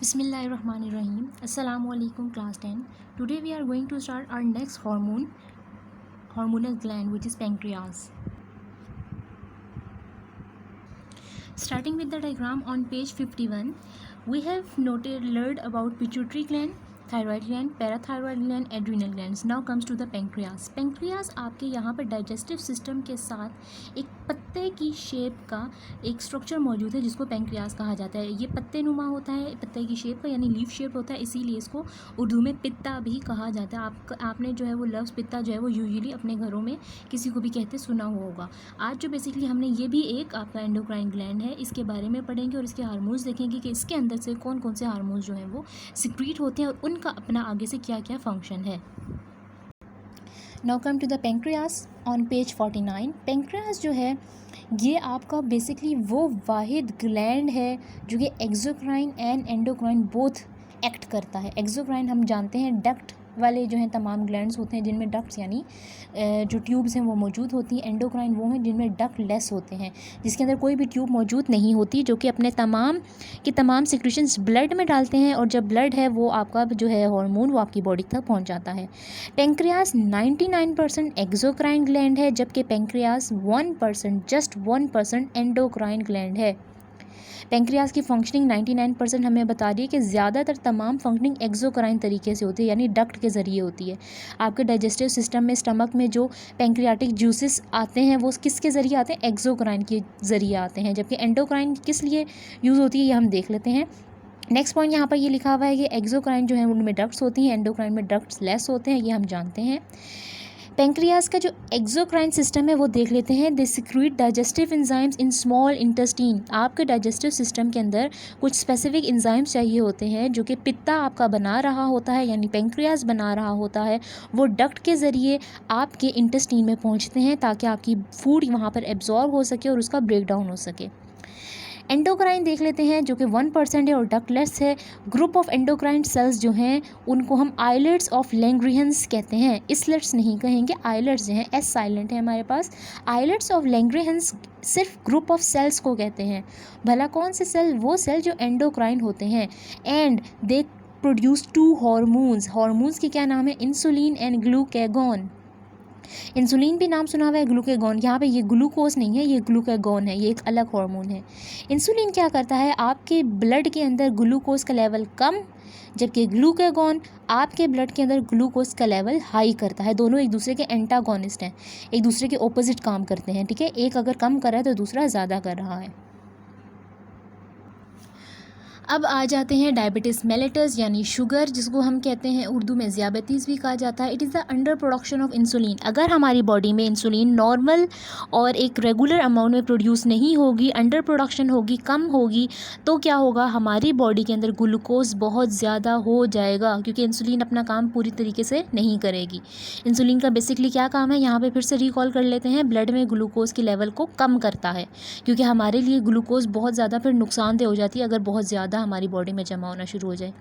Bismillahirrahmanirrahim. Assalamu alaikum class 10. Today we are going to start our next hormonal gland, which is pancreas. Starting with the diagram on page 51, we have learned about pituitary gland, thyroid gland, parathyroid gland, adrenal glands. Now comes to the pancreas. Pancreas आपके यहाँ पर digestive system के साथ एक पत्ते की shape का एक स्ट्रक्चर मौजूद है जिसको पेंक्रियास कहा जाता है. ये पत्ते नुमा होता है, पत्ते की शेप का यानी लीफ शेप होता है, इसीलिए इसको उर्दू में पित्ता भी कहा जाता है. आपने जो है वो लफ्ज़ पित्ता जो है वो यूजुअली अपने घरों में किसी को भी कहते सुना हुआ होगा. आज जो बेसिकली हमने ये भी एक आपका एंडोक्राइन ग्लैंड है, इसके बारे में पढ़ेंगे और इसके हार्मोन्स देखेंगे कि इसके अंदर से कौन कौन से हार्मोन्स जो हैं वो सिक्रीट होते हैं और उनका अपना आगे से क्या क्या फंक्शन है. Now come to the pancreas on page 49. Pancreas जो है ये आपका बेसिकली वो वाहिद ग्लैंड है जो कि exocrine and endocrine both act करता है. एक्सोक्राइन हम जानते हैं डक्ट वाले जो हैं तमाम ग्लैंड्स होते हैं जिनमें डक्ट्स यानी जो ट्यूब्स हैं वो मौजूद होती हैं. एंडोक्राइन वो हैं जिनमें डक्ट लेस होते हैं, जिसके अंदर कोई भी ट्यूब मौजूद नहीं होती, जो कि अपने तमाम सिक्रीशंस ब्लड में डालते हैं और जब ब्लड है वो आपका जो है हार्मोन वो आपकी बॉडी तक पहुंच जाता है. पेंक्रियास 99% एक्सोक्राइन ग्लैंड है, जबकि पेंक्रियास 1% जस्ट 1% एंडोक्राइन ग्लैंड है. पेंक्रियास की फंक्शनिंग 99% हमें बता रही है कि ज़्यादातर तमाम फंक्शनिंग एक्सोक्राइन तरीके से होती है यानी डक्ट के ज़रिए होती है. आपके डाइजेस्टिव सिस्टम में स्टमक में जो पेंक्रियाटिक जूसेस आते हैं वो किसके ज़रिए आते हैं? एक्सोक्राइन के ज़रिए आते हैं. जबकि एंडोक्राइन किस लिए यूज़ होती है ये हम देख लेते हैं. नेक्स्ट पॉइंट यहाँ पर ये लिखा हुआ है कि एक्सोक्राइन जो है उनमें डक्ट्स होती हैं, एंडोक्राइन में डक्ट्स लेस होते हैं, ये हम जानते हैं. पेंक्रियास का जो एक्सोक्राइन सिस्टम है वो देख लेते हैं. They secrete digestive enzymes in small intestine. आपके डाइजेस्टिव सिस्टम के अंदर कुछ स्पेसिफिक एंजाइम्स चाहिए होते हैं जो कि पित्ता आपका बना रहा होता है यानी पेंक्रियास बना रहा होता है. वो डक्ट के ज़रिए आपके इंटेस्टीन में पहुंचते हैं ताकि आपकी फूड वहाँ पर एब्जॉर्ब हो सके और उसका ब्रेक डाउन हो सके. एंडोक्राइन देख लेते हैं जो कि 1% है और डक्टलेस है. ग्रुप ऑफ एंडोक्राइन सेल्स जो हैं उनको हम आइलेट्स ऑफ लैंग्रेहंस कहते हैं. इसलेट्स नहीं कहेंगे, आइलेट्स जो हैं एस साइलेंट है हमारे पास. आइलेट्स ऑफ लैंग्रेहंस सिर्फ ग्रुप ऑफ सेल्स को कहते हैं. भला कौन से सेल? वो सेल जो एंडोक्राइन होते हैं. And they produce 2 hormones. Hormones के क्या नाम है? Insulin and glucagon. इंसुलिन भी नाम सुना हुआ है, ग्लूकेगॉन यहाँ पे ये ग्लूकोज नहीं है, ये ग्लूकेगॉन है, ये एक अलग हार्मोन है. इंसुलिन क्या करता है? आपके ब्लड के अंदर ग्लूकोज का लेवल कम, जबकि ग्लूकेगॉन आपके ब्लड के अंदर ग्लूकोज का लेवल हाई करता है. दोनों एक दूसरे के एंटागोनिस्ट हैं, एक दूसरे के ऑपोजिट काम करते हैं. ठीक है, एक अगर कम कर रहा है तो दूसरा ज़्यादा कर रहा है. अब आ जाते हैं डायबिटीज़ मेलिटस यानी शुगर, जिसको हम कहते हैं उर्दू में ज़ियाबतीस भी कहा जाता है. It is the under production of insulin. अगर हमारी बॉडी में इंसुलिन नॉर्मल और एक रेगुलर अमाउंट में प्रोड्यूस नहीं होगी, अंडर प्रोडक्शन होगी, कम होगी, तो क्या होगा? हमारी बॉडी के अंदर ग्लूकोज बहुत ज़्यादा हो जाएगा क्योंकि इंसुलिन अपना काम पूरी तरीके से नहीं करेगी. इंसुलिन का बेसिकली क्या काम है यहाँ पर फिर से रिकॉल कर लेते हैं. ब्लड में ग्लूकोज की लेवल को कम करता है क्योंकि हमारे लिए ग्लूकोज बहुत ज़्यादा फिर नुकसानदेह हो जाती है अगर बहुत ज़्यादा हमारी बॉडी में जमा होना शुरू हो जाए.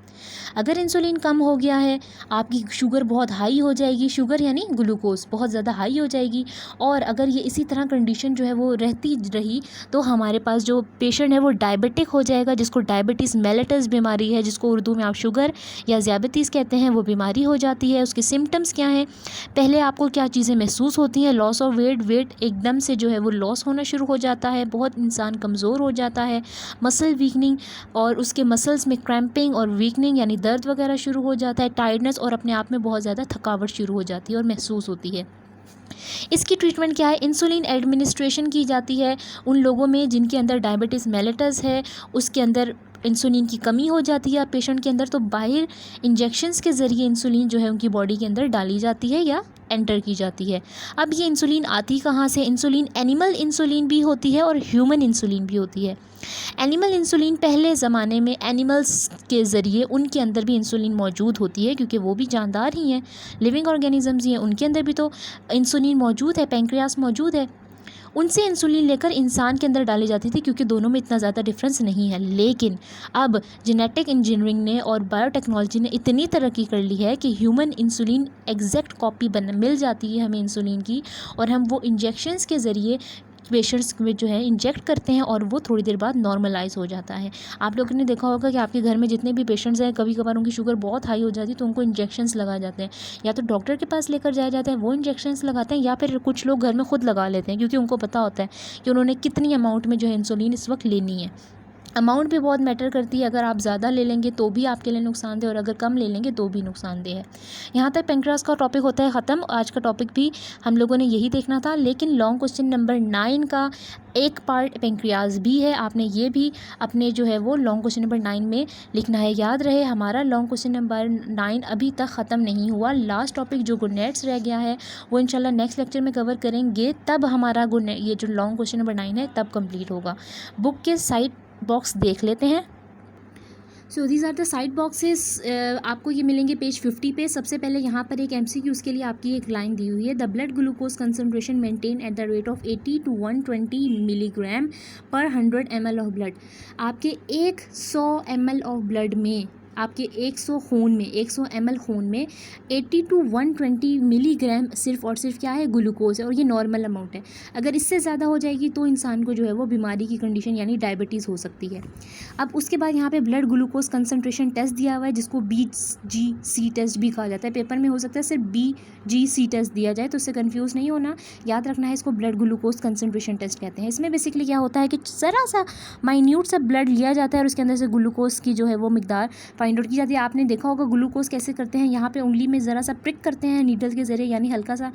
अगर इंसुलिन कम हो गया है, आपकी शुगर बहुत हाई हो जाएगी. शुगर यानी ग्लूकोज बहुत ज़्यादा हाई हो जाएगी. और अगर ये इसी तरह कंडीशन जो है वो रहती रही तो हमारे पास जो पेशेंट है वो डायबिटिक हो जाएगा, जिसको डायबिटीज़ मेलिटस बीमारी है, जिसको उर्दू में आप शुगर या ज़ियाबतीस कहते हैं, वो बीमारी हो जाती है. उसके सिम्टम्स क्या हैं? पहले आपको क्या चीज़ें महसूस होती हैं? लॉस ऑफ वेट एकदम से जो है वो लॉस होना शुरू हो जाता है, बहुत इंसान कमज़ोर हो जाता है. मसल वीकनिंग और उसके मसल्स में क्रैम्पिंग और वीकनिंग यानी दर्द वगैरह शुरू हो जाता है. टायर्डनेस और अपने आप में बहुत ज़्यादा थकावट शुरू हो जाती है और महसूस होती है. इसकी ट्रीटमेंट क्या है? इंसुलिन एडमिनिस्ट्रेशन की जाती है उन लोगों में जिनके अंदर डायबिटीज़ मेलिटस है, उसके अंदर इंसुलिन की कमी हो जाती है पेशेंट के अंदर, तो बाहर इंजेक्शंस के ज़रिए इंसुलिन जो है उनकी बॉडी के अंदर डाली जाती है या एंटर की जाती है. अब ये इंसुलिन आती कहाँ से? इंसुलिन एनिमल इंसुलिन भी होती है और ह्यूमन इंसुलिन भी होती है. एनिमल इंसुलिन पहले ज़माने में एनिमल्स के ज़रिए उनके अंदर भी इंसुलिन मौजूद होती है क्योंकि वो भी जानदार ही हैं, लिविंग ऑर्गेनिजम्स ही हैं, उनके अंदर भी तो इंसुलिन मौजूद है, पेंक्रियास मौजूद है. उनसे इंसुलिन लेकर इंसान के अंदर डाली जाती थी क्योंकि दोनों में इतना ज़्यादा डिफरेंस नहीं है. लेकिन अब जेनेटिक इंजीनियरिंग ने और बायोटेक्नोलॉजी ने इतनी तरक्की कर ली है कि ह्यूमन इंसुलिन एग्जैक्ट कॉपी मिल जाती है हमें इंसुलिन की, और हम वो इंजेक्शंस के ज़रिए पेशेंट्स में जो है इंजेक्ट करते हैं और वो थोड़ी देर बाद नॉर्मलाइज हो जाता है। आप लोगों ने देखा होगा कि आपके घर में जितने भी पेशेंट्स हैं, कभी कभार उनकी शुगर बहुत हाई हो जाती है तो उनको इंजेक्शंस लगाए जाते हैं, या तो डॉक्टर के पास लेकर जाया जाता है, वो इंजेक्शंस लगाते हैं, या फिर कुछ लोग घर में खुद लगा लेते हैं क्योंकि उनको पता होता है कि उन्होंने कितनी अमाउंट में जो है इंसुलिन इस वक्त लेनी है। अमाउंट भी बहुत मैटर करती है, अगर आप ज़्यादा ले लेंगे तो भी आपके लिए नुकसानदेह और अगर कम ले लेंगे तो भी नुकसानदेह है। यहाँ तक पेंक्रियास का टॉपिक होता है ख़त्म। आज का टॉपिक भी हम लोगों ने यही देखना था, लेकिन लॉन्ग क्वेश्चन नंबर 9 का एक पार्ट पेंक्रियास भी है, आपने ये भी अपने जो है वो लॉन्ग क्वेश्चन नंबर 9 में लिखना है। याद रहे हमारा लॉन्ग क्वेश्चन नंबर 9 अभी तक ख़त्म नहीं हुआ। लास्ट टॉपिक जो गुडनेट्स रह गया है वो इंशाल्लाह नेक्स्ट लेक्चर में कवर करेंगे, तब हमारा ये जो लॉन्ग क्वेश्चन नंबर 9 है तब कंप्लीट होगा। बुक के साइड बॉक्स देख लेते हैं। So these are the side boxes, आपको ये मिलेंगे पेज 50 पे। सबसे पहले यहाँ पर एक MCQ उसके लिए आपकी एक लाइन दी हुई है, the blood glucose concentration maintain at the rate of 80 to 120 milligram पर 100 ml ऑफ ब्लड। आपके 100 ml ऑफ ब्लड में, आपके 100 खून में, 100 ml खून में 80 to 120 मिलीग्राम सिर्फ और सिर्फ क्या है, ग्लूकोज है, और ये नॉर्मल अमाउंट है। अगर इससे ज़्यादा हो जाएगी तो इंसान को जो है वो बीमारी की कंडीशन यानी डायबिटीज़ हो सकती है। अब उसके बाद यहाँ पे ब्लड ग्लूकोज कंसनट्रेशन टेस्ट दिया हुआ है जिसको BGC टेस्ट भी कहा जाता है। पेपर में हो सकता है सिर्फ BGC टेस्ट दिया जाए, तो उससे कन्फ्यूज़ नहीं होना, याद रखना है इसको ब्लड ग्लूकोज कंसनट्रेशन टेस्ट कहते हैं। इसमें बेसिकली क्या होता है कि ज़रा सा माइन्यूट सा ब्लड लिया जाता है और उसके अंदर से ग्लूकोज की जो है वो मिकदार फाइंड आउट की जाती है। आपने देखा होगा ग्लूकोज कैसे करते हैं, यहाँ पे उंगली में ज़रा सा प्रिक करते हैं नीडल के ज़रिए, यानी हल्का सा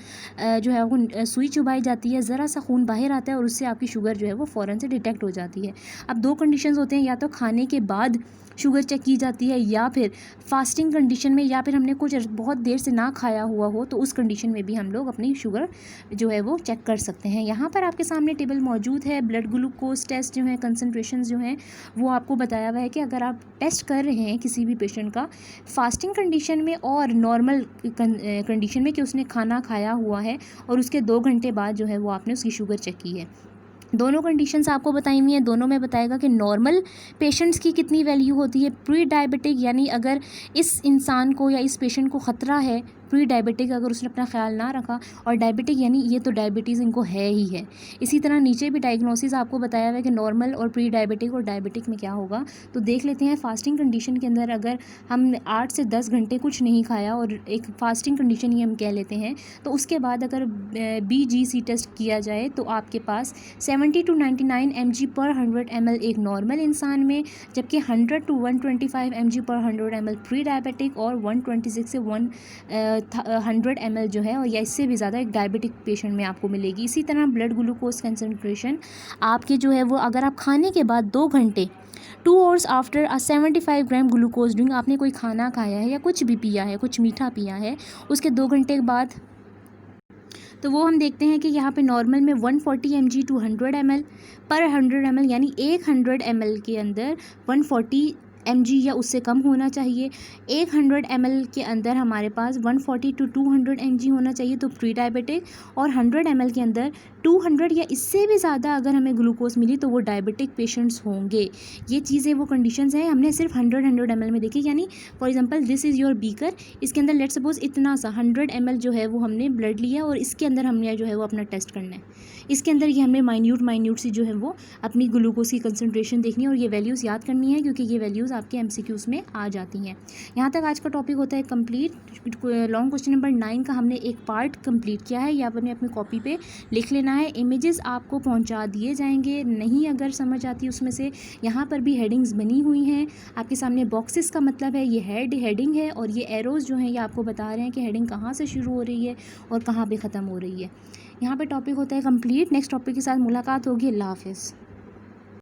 जो है वो सुई चुभाई जाती है, ज़रा सा खून बाहर आता है और उससे आपकी शुगर जो है वो फ़ौरन से डिटेक्ट हो जाती है। अब दो कंडीशंस होते हैं, या तो खाने के बाद शुगर चेक की जाती है या फिर फास्टिंग कंडीशन में, या फिर हमने कुछ बहुत देर से ना खाया हुआ हो तो उस कंडीशन में भी हम लोग अपनी शुगर जो है वो चेक कर सकते हैं। यहाँ पर आपके सामने टेबल मौजूद है। ब्लड ग्लूकोज टेस्ट जो है, कंसनट्रेशन जो है वो आपको बताया हुआ है कि अगर आप टेस्ट कर रहे हैं किसी भी पेशेंट का फास्टिंग कंडीशन में और नॉर्मल कंडीशन में कि उसने खाना खाया हुआ है और उसके 2 घंटे बाद जो है वो आपने उसकी शुगर चेक की है, दोनों कंडीशंस आपको बताई हुई हैं। दोनों में बताएगा कि नॉर्मल पेशेंट्स की कितनी वैल्यू होती है, प्री डायबिटिक यानी अगर इस इंसान को या इस पेशेंट को ख़तरा है, प्री डायबिटिक अगर उसने अपना ख्याल ना रखा, और डायबिटिक यानी ये तो डायबिटीज़ इनको है ही है। इसी तरह नीचे भी डायग्नोसिस आपको बताया हुआ है कि नॉर्मल और प्री डायबिटिक और डायबिटिक में क्या होगा। तो देख लेते हैं फास्टिंग कंडीशन के अंदर अगर हम 8 से 10 घंटे कुछ नहीं खाया और एक फास्टिंग कंडीशन ये हम कह लेते हैं, तो उसके बाद अगर BGC टेस्ट किया जाए तो आपके पास 70 to 99 mg पर 100 ml एक नॉर्मल इंसान में, जबकि 100 to 125 mg पर 100 ml प्री डायबिटिक और 126 से 100 ml जो है और या इससे भी ज़्यादा एक डायबिटिक पेशेंट में आपको मिलेगी। इसी तरह ब्लड ग्लूकोज कंसनट्रेशन आपके जो है वो अगर आप खाने के बाद 2 घंटे 2 hours after 75 gram glucose drink, आपने कोई खाना खाया है या कुछ भी पिया है, कुछ मीठा पिया है, उसके 2 घंटे के बाद, तो वो हम देखते हैं कि यहाँ पे नॉर्मल में 140 mg to 100 ml पर 100 ml यानी 100 ml के अंदर 140 mg या उससे कम होना चाहिए। 100 ml के अंदर हमारे पास 140 to 200 mg होना चाहिए तो प्री डायबिटिक, और 100 ml के अंदर 200 या इससे भी ज़्यादा अगर हमें ग्लूकोज मिली तो वो डायबिटिक पेशेंट्स होंगे। ये चीज़ें वो कंडीशंस हैं हमने सिर्फ 100 ml में देखी, यानी for example this is your beaker, इसके अंदर लेट्स सपोज इतना सा 100 ml जो है वो हमने ब्लड लिया और इसके अंदर हमने जो है वो अपना टेस्ट करना है। इसके अंदर ये हमें माइन्यूट सी जो है वो अपनी ग्लूकोज की कंसनट्रेशन देखनी है और ये वैल्यूज़ याद करनी है क्योंकि ये वैल्यूज़ आपके MCQs में आ जाती हैं। यहाँ तक आज का टॉपिक होता है कंप्लीट। लॉन्ग क्वेश्चन नंबर 9 का हमने एक पार्ट कंप्लीट किया है, या आपने अपनी कॉपी पे लिख लेना है। इमेजेस आपको पहुँचा दिए जाएंगे, नहीं अगर समझ आती उसमें से यहाँ पर भी हेडिंग्स बनी हुई हैं आपके सामने। बॉक्सेस का मतलब है ये हेडिंग है और ये एरोज़ जो हैं ये आपको बता रहे हैं कि हेडिंग कहाँ से शुरू हो रही है और कहाँ पर ख़त्म हो रही है। यहाँ पर टॉपिक होता है कंप्लीट। नेक्स्ट टॉपिक के साथ मुलाकात होगी। अल्लाह हाफ़िज़।